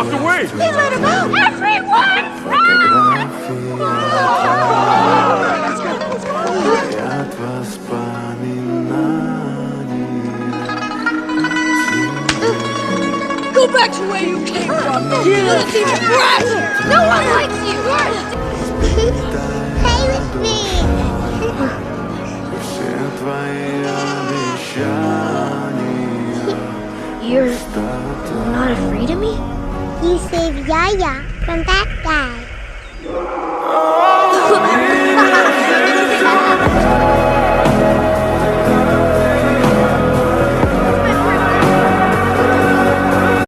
walked away. He let him out. Everyone, run! Go back to where you came from. You filthy brat! No one likes you. Play with me. You're not afraid of me? You saved Yaya from that guy.